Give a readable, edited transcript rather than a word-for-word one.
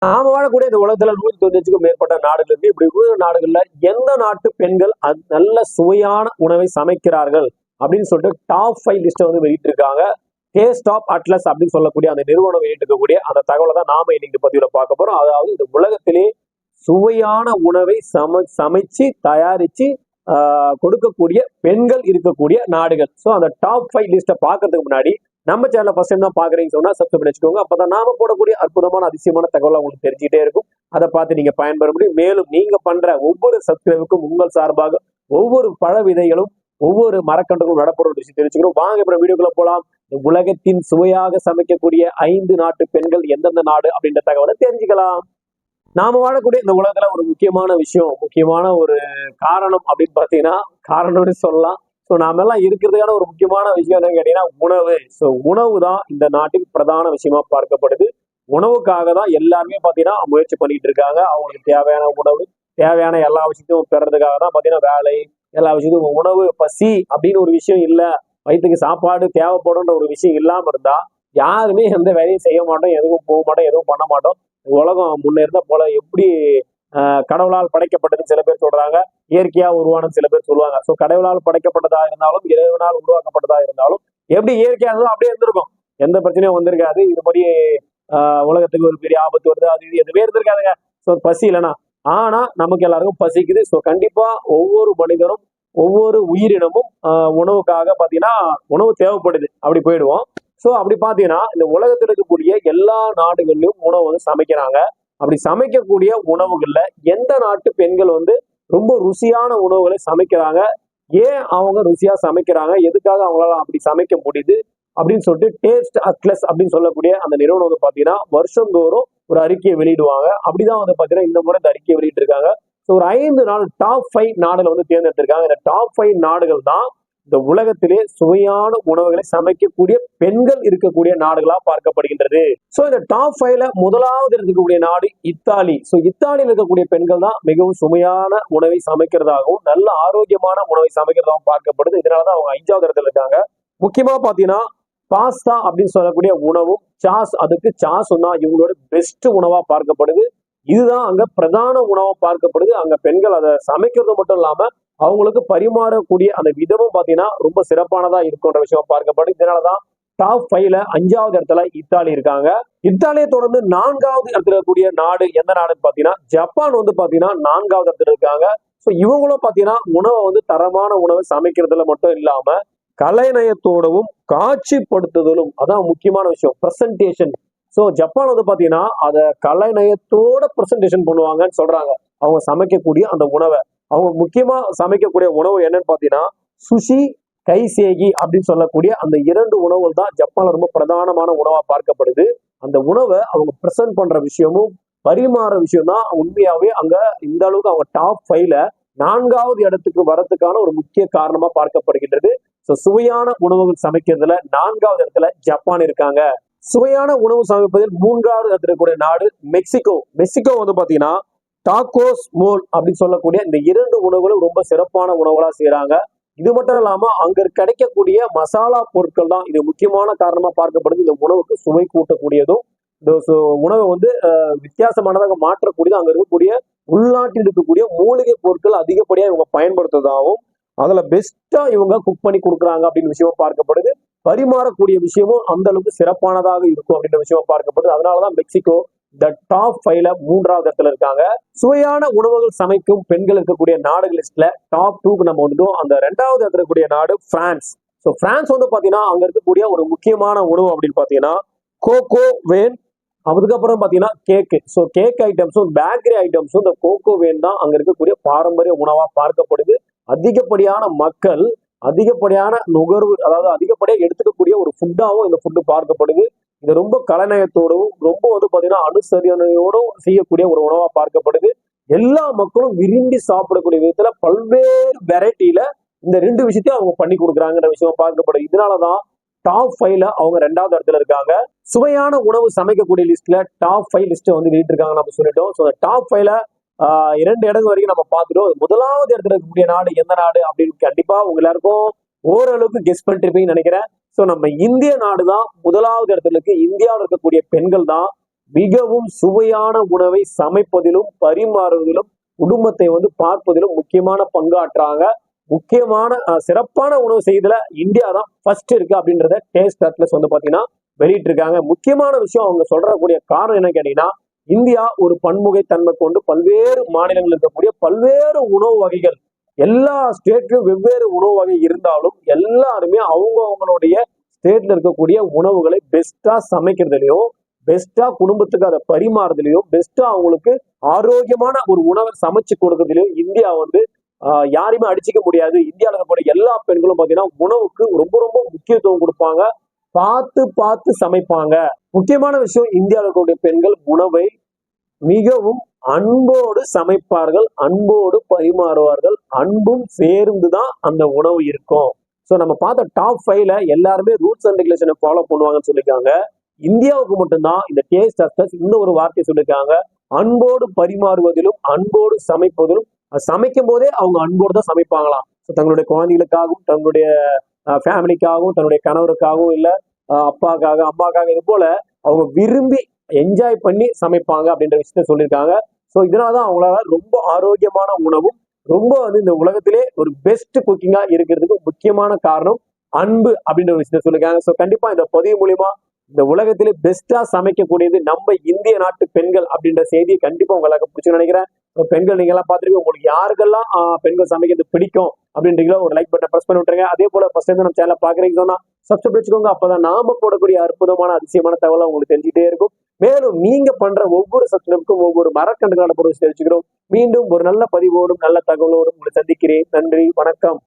நாம வாழக்கூடிய இந்த உலகத்துல 195க்கும் மேற்பட்ட நாடுகள் இருக்கு. இப்படி உள்ள நாடுகள்ல எந்த நாட்டு பெண்கள் நல்ல சுவையான உணவை சமைக்கிறார்கள் அப்படின்னு சொல்லிட்டு டாப் 5 லிஸ்ட்டை வந்து வெளியிட்டிருக்காங்க. டேஸ்ட் ஆஃப் அட்லஸ் அப்படின்னு சொல்லக்கூடிய அந்த நிறுவனம் வெளியிட்டிருக்கக்கூடிய அந்த தகவலை தான் நாம இன்னைக்கு பதிவுல பார்க்க போறோம். அதாவது இந்த உலகத்திலே சுவையான உணவை சமைச்சு தயாரிச்சு கொடுக்கக்கூடிய பெண்கள் இருக்கக்கூடிய நாடுகள். ஸோ அந்த டாப் 5 லிஸ்ட்டை பார்க்கறதுக்கு முன்னாடி நம்ம சேனல் ஃபர்ஸ்ட் டைம் தான் பாக்குறீங்கன்னு சொன்னா சப்ஸ்கிரைப் பண்ணி வச்சுக்கோங்க. அப்பதான் நாம போடக்கூடிய அற்புதமான அதிசயமான தகவல் உங்களுக்கு தெரிஞ்சுட்டே இருக்கும். அதை பார்த்து நீங்க பயன்பெற முடியும். மேலும் நீங்க பண்ற ஒவ்வொரு சப்ஸ்கிரைபுக்கும் உங்கள் சார்பாக ஒவ்வொரு பழ விதைகளும் ஒவ்வொரு மரக்கன்றுகளும் நடப்படும் விஷயம் தெரிஞ்சுக்கணும். வாங்க இப்ப வீடியோக்குள்ள போலாம். உலகத்தின் சுவையாக சமைக்கக்கூடிய 5 நாட்டு பெண்கள் எந்தெந்த நாடு அப்படின்ற தகவலை தெரிஞ்சுக்கலாம். நாம வாழக்கூடிய இந்த உலகத்துல ஒரு முக்கியமான விஷயம், முக்கியமான ஒரு காரணம் அப்படின்னு பாத்தீங்கன்னா காரணம்னு சொல்லலாம். ஸோ நாம எல்லாம் இருக்கிறதுக்கான ஒரு முக்கியமான விஷயம் என்னன்னு கேட்டீங்கன்னா உணவு. ஸோ உணவு தான் இந்த நாட்டின் பிரதான விஷயமா பார்க்கப்படுது. உணவுக்காக தான் எல்லாருமே பாத்தீங்கன்னா முயற்சி பண்ணிட்டு இருக்காங்க. அவங்களுக்கு தேவையான உணவு, தேவையான எல்லா விஷயத்தையும் பெறதுக்காக தான் பாத்தீங்கன்னா வேலை, எல்லா விஷயத்தையும் உணவு, பசி அப்படின்னு ஒரு விஷயம் இல்ல, வயிற்றுக்கு சாப்பாடு தேவைப்படும்ன்ற ஒரு விஷயம் இல்லாம இருந்தா யாருமே எந்த வேலையும் செய்ய மாட்டோம், எதுவும் போக மாட்டோம், எதுவும் பண்ண மாட்டோம். உலகம் முன்னேறின போல எப்படி கடவுளால் படைக்கப்பட்டதுன்னு சில பேர் சொல்றாங்க, இயற்கையா உருவானது சில பேர் சொல்லுவாங்க. ஸோ கடவுளால் படைக்கப்பட்டதா இருந்தாலும் இறைவனால் உருவாக்கப்பட்டதா இருந்தாலும் எப்படி இயற்கையா இருந்தோ அப்படியே இருந்திருக்கும், எந்த பிரச்சனையும் வந்திருக்காது. இது மாதிரி உலகத்துக்கு ஒரு பெரிய ஆபத்து வருது அது இது எதுவுமே இருந்திருக்காதுங்க. ஸோ பசி இல்லைன்னா, ஆனா நமக்கு எல்லாருக்கும் பசிக்குது. ஸோ கண்டிப்பா ஒவ்வொரு மனிதரும் ஒவ்வொரு உயிரினமும் உணவுக்காக பாத்தீங்கன்னா உணவு தேவைப்படுது, அப்படி போயிடுவோம். ஸோ அப்படி பாத்தீங்கன்னா இந்த உலகத்தில் இருக்கக்கூடிய எல்லா நாடுகளிலும் உணவு வந்து சமைக்கிறாங்க. அப்படி சமைக்கக்கூடிய உணவுகள்ல எந்த நாட்டு பெண்கள் வந்து ரொம்ப ருசியான உணவுகளை சமைக்கிறாங்க, ஏன் அவங்க ருசியா சமைக்கிறாங்க, எதுக்காக அவங்களால அப்படி சமைக்க முடியுது அப்படின்னு சொல்லிட்டு டேஸ்ட் அட்லஸ் அப்படின்னு சொல்லக்கூடிய அந்த நிறுவனம் வந்து பாத்தீங்கன்னா வருஷந்தோறும் ஒரு அறிக்கையை வெளியிடுவாங்க. அப்படிதான் வந்து பாத்தீங்கன்னா இந்த முறை இந்த அறிக்கையை வெளியிட்டு இருக்காங்க. ஸோ ஒரு 5 நாடு டாப் 5 நாடுகள் வந்து தேர்ந்தெடுத்திருக்காங்க. இந்த டாப் 5 நாடுகள் தான் இந்த உலகத்திலே சுவையான உணவுகளை சமைக்கக்கூடிய பெண்கள் இருக்கக்கூடிய நாடுகளா பார்க்கப்படுகின்றது. சோ இந்த டாப் 5ல முதலாவது இருக்கக்கூடிய நாடு இத்தாலி. சோ இத்தாலியில் இருக்கக்கூடிய பெண்கள் தான் மிகவும் சுவையான உணவை சமைக்கிறதாகவும் நல்ல ஆரோக்கியமான உணவை சமைக்கிறதாகவும் பார்க்கப்படுது. இதனாலதான் அவங்க 5வது இடத்துல இருக்காங்க. முக்கியமா பாத்தீங்கன்னா பாஸ்தா அப்படின்னு சொல்லக்கூடிய உணவும் சாஸ், அதுக்கு சாஸ் தான் இவங்களோட பெஸ்ட் உணவா பார்க்கப்படுது. இதுதான் அங்க பிரதான உணவா பார்க்கப்படுது. அங்க பெண்கள் அதை சமைக்கிறது மட்டும் இல்லாம அவங்களுக்கு பரிமாறக்கூடிய அந்த விதமும் பாத்தீங்கன்னா ரொம்ப சிறப்பானதா இருக்குன்ற விஷயம் பார்க்கப்படுது. இதனாலதான் டாப் 5ல 5வது இடத்துல இத்தாலி இருக்காங்க. இத்தாலியை தொடர்ந்து 4வது இடத்துல இருக்கக்கூடிய நாடு எந்த நாடுன்னு பாத்தீங்கன்னா ஜப்பான் வந்து பாத்தீங்கன்னா 4வது இடத்துல இருக்காங்க. ஸோ இவங்களும் பாத்தீங்கன்னா உணவை வந்து தரமான உணவை சமைக்கிறதுல மட்டும் இல்லாம கலைநயத்தோடவும் காட்சிப்படுத்துதலும், அதான் முக்கியமான விஷயம், பிரசன்டேஷன். ஸோ ஜப்பான் வந்து பாத்தீங்கன்னா அதை கலைநயத்தோட பிரசன்டேஷன் பண்ணுவாங்கன்னு சொல்றாங்க. அவங்க சமைக்கக்கூடிய அந்த உணவை, அவங்க முக்கியமா சமைக்கக்கூடிய உணவு என்னன்னு பாத்தீங்கன்னா சுஷி, கைசேகி அப்படின்னு சொல்லக்கூடிய அந்த 2 உணவுகள் தான் ஜப்பான்ல ரொம்ப பிரதானமான உணவா பார்க்கப்படுது. அந்த உணவை அவங்க பிரசன்ட் பண்ற விஷயமும் பரிமாற விஷயம் தான் உண்மையாவே அங்க இந்த அளவுக்கு அவங்க டாப் 5ல 4வது இடத்துக்கு வரதுக்கான ஒரு முக்கிய காரணமா பார்க்கப்படுகின்றது. ஸோ சுவையான உணவுகள் சமைக்கிறதுல 4வது இடத்துல ஜப்பான் இருக்காங்க. சுவையான உணவு சமைப்பதில் 3வது இடத்துல இருக்கக்கூடிய நாடு மெக்சிகோ. மெக்சிகோ வந்து பாத்தீங்கன்னா டாக்கோஸ், மோல் அப்படின்னு சொல்லக்கூடிய இந்த 2 உணவுகளும் ரொம்ப சிறப்பான உணவுகளா செய்யறாங்க. இது மட்டும் இல்லாம அங்க கிடைக்கக்கூடிய மசாலா பொருட்கள் தான் இது முக்கியமான காரணமா பார்க்கப்படுது. இந்த உணவுக்கு சுவை கூட்டக்கூடியதும் இந்த உணவை வந்து வித்தியாசமானதாக மாற்றக்கூடியது அங்க இருக்கக்கூடிய உள்நாட்டில் இருக்கக்கூடிய மூலிகை பொருட்கள் அதிகப்படியா இவங்க பயன்படுத்துறதாகவும் அதுல பெஸ்டா இவங்க குக் பண்ணி கொடுக்குறாங்க அப்படின்னு விஷயம் பார்க்கப்படுது. பரிமாறக்கூடிய விஷயமும் அந்த அளவுக்கு சிறப்பானதாக இருக்கும் அப்படின்ற விஷயம் பார்க்கப்படுது. அதனாலதான் மெக்சிகோ இந்த டாப் 5ல 3வது இடத்துல இருக்காங்க. சுவையான உணவுகள் சமைக்கும் பெண்கள் இருக்கக்கூடிய நாடுகள் லிஸ்ட்ல டாப் 2க்கு நம்ம வந்துட்டோம். அந்த 2வது இடத்துல இருக்கக்கூடிய நாடு பிரான்ஸ். ஸோ பிரான்ஸ் வந்து பாத்தீங்கன்னா அங்க இருக்கக்கூடிய ஒரு முக்கியமான உணவு அப்படின்னு பாத்தீங்கன்னா கோகோ வேன், அதுக்கப்புறம் பாத்தீங்கன்னா கேக்கு. ஸோ கேக் ஐட்டம்ஸும் பேக்கரி ஐட்டம்ஸும் இந்த கோகோ வேன் தான் அங்க இருக்கக்கூடிய பாரம்பரிய உணவா பார்க்கப்படுது. அதிகப்படியான மக்கள் அதிகப்படியான நுகர்வு, அதாவது அதிகப்படியாக எடுத்துக்கக்கூடிய ஒரு ஃபுட்டாவும் இந்த ஃபுட்டு பார்க்கப்படுது. இது ரொம்ப கலைநயத்தோடும் ரொம்ப வந்து பாத்தீங்கன்னா அனுசரணையோடும் செய்யக்கூடிய ஒரு உணவா பார்க்கப்படுது. எல்லா மக்களும் விரும்பி சாப்பிடக்கூடிய விதத்துல பல்வேறு வெரைட்டியில இந்த 2 விஷயத்தையும் அவங்க பண்ணி கொடுக்குறாங்கிற விஷயம் பார்க்கப்படுது. இதனாலதான் டாப் 5ல அவங்க 2வது இடத்துல இருக்காங்க. சுவையான உணவு சமைக்கக்கூடிய லிஸ்ட்ல டாப் 5 லிஸ்ட் வந்து வெளியிட்டிருக்காங்க நம்ம சொல்லிட்டோம். ஸோ டாப் 5ல 2 இடங்கள் வரைக்கும் நம்ம பார்த்துட்டோம். முதலாவது இடத்துல இருக்கக்கூடிய நாடு எந்த நாடு அப்படின்னு கண்டிப்பா உங்க எல்லாருக்கும் ஓரளவுக்கு கெஸ் பண்ணிட்டு இருப்பீங்கன்னு நினைக்கிறேன். ஸோ நம்ம இந்திய நாடு தான் முதலாவது இடத்துல இருக்கு. இந்தியாவில் இருக்கக்கூடிய பெண்கள் தான் மிகவும் சுவையான உணவை சமைப்பதிலும் பரிமாறுவதிலும் குடும்பத்தை பார்ப்பதிலும் முக்கியமான பங்காற்றாங்க. முக்கியமான சிறப்பான உணவு செய்தல இந்தியா தான் ஃபர்ஸ்ட் இருக்கு அப்படின்றத டேஸ்ட் அட்லஸ் பாத்தீங்கன்னா வெளியிட்டு இருக்காங்க. முக்கியமான விஷயம் அவங்க சொல்றக்கூடிய காரணம் என்ன கேட்டீங்கன்னா, இந்தியா ஒரு பன்முகைத்தன்மை கொண்டு பல்வேறு மாநிலங்கள் இருக்கக்கூடிய பல்வேறு உணவு வகைகள், எல்லா ஸ்டேட்லயும் வெவ்வேறு உணவு வகை இருந்தாலும் எல்லாருமே அவங்களுடைய ஸ்டேட்ல இருக்கக்கூடிய உணவுகளை பெஸ்டா சமைக்கிறதுலயும், பெஸ்டா குடும்பத்துக்கு அதை பரிமாறுறதுலயும், பெஸ்டா அவங்களுக்கு ஆரோக்கியமான ஒரு உணவை சமைச்சு கொடுக்கறதுலயும் இந்தியா யாரையுமே அடிச்சுக்க முடியாது. இந்தியாவில் இருக்கக்கூடிய எல்லா பெண்களும் பாத்தீங்கன்னா உணவுக்கு ரொம்ப ரொம்ப முக்கியத்துவம் கொடுப்பாங்க, பார்த்து பார்த்து சமைப்பாங்க. முக்கியமான விஷயம், இந்தியாவில் இருக்கக்கூடிய பெண்கள் உணவை மிகவும் அன்போடு சமைப்பார்கள், அன்போடு பரிமாறுவார்கள், அன்பும் சேர்ந்துதான் அந்த உணவு இருக்கும். ஸோ நம்ம பார்த்த டாப் 5ல எல்லாருமே ரூல்ஸ் அண்ட் ரெகுலேஷனை ஃபாலோ பண்ணுவாங்கன்னு சொல்லியிருக்காங்க. இந்தியாவுக்கு மட்டும்தான் இந்த டேஸ்ட் அட்லஸ் இந்த ஒரு வார்த்தை சொல்லியிருக்காங்க, அன்போடு பரிமாறுவதிலும் அன்போடு சமைப்பதிலும். சமைக்கும் போதே அவங்க அன்போடு தான் சமைப்பாங்களாம். தங்களுடைய குழந்தைகளுக்காகவும், தங்களுடைய ஃபேமிலிக்காகவும், தன்னுடைய கணவருக்காகவும், இல்ல அப்பாக்காக அம்மாக்காக, இது போல அவங்க விரும்பி என்ஜாய் பண்ணி சமைப்பாங்க அப்படின்ற விஷயத்த சொல்லியிருக்காங்க. ஸோ இதனாலதான் அவங்களால ரொம்ப ஆரோக்கியமான உணவும், ரொம்ப இந்த உலகத்திலே ஒரு பெஸ்ட் குக்கிங்கா இருக்கிறதுக்கு முக்கியமான காரணம் அன்பு அப்படின்ற ஒரு விஷயத்த சொல்லியிருக்காங்க. ஸோ கண்டிப்பா இந்த பதிவு மூலியமா இந்த உலகத்திலே பெஸ்டா சமைக்கக்கூடியது நம்ம இந்திய நாட்டு பெண்கள் அப்படின்ற செய்தியை கண்டிப்பா உங்களுக்கு பிடிச்சுன்னு நினைக்கிறேன். பெண்கள் நீங்க எல்லாம் பார்த்துருக்கீங்க, உங்களுக்கு யாருக்கெல்லாம் பெண்கள் சமைக்கிறது பிடிக்கும் அப்படின்றீங்களோ ஒரு லைக் பட்டன் பிரஸ் பண்ணி விட்டுருங்க. அதே போல ஃபர்ஸ்ட் டைம் நம்ம சேனலை பாக்குறீங்க சொன்னா சப்ஸ்கிரைப் வச்சுக்கோங்க. அப்பதான் நாம போடக்கூடிய அற்புதமான அதிசயமான தகவலை உங்களுக்கு தெரிஞ்சுட்டே இருக்கும். மேலும் நீங்க பண்ற ஒவ்வொரு சப்ஸ்கிரைபுக்கும் ஒவ்வொரு மரக்கன்றுகான பொருள் தெரிவிச்சுக்கிறோம். மீண்டும் ஒரு நல்ல பதிவோடும் நல்ல தகவலோடும் உங்களை சந்திக்கிறேன். நன்றி, வணக்கம்.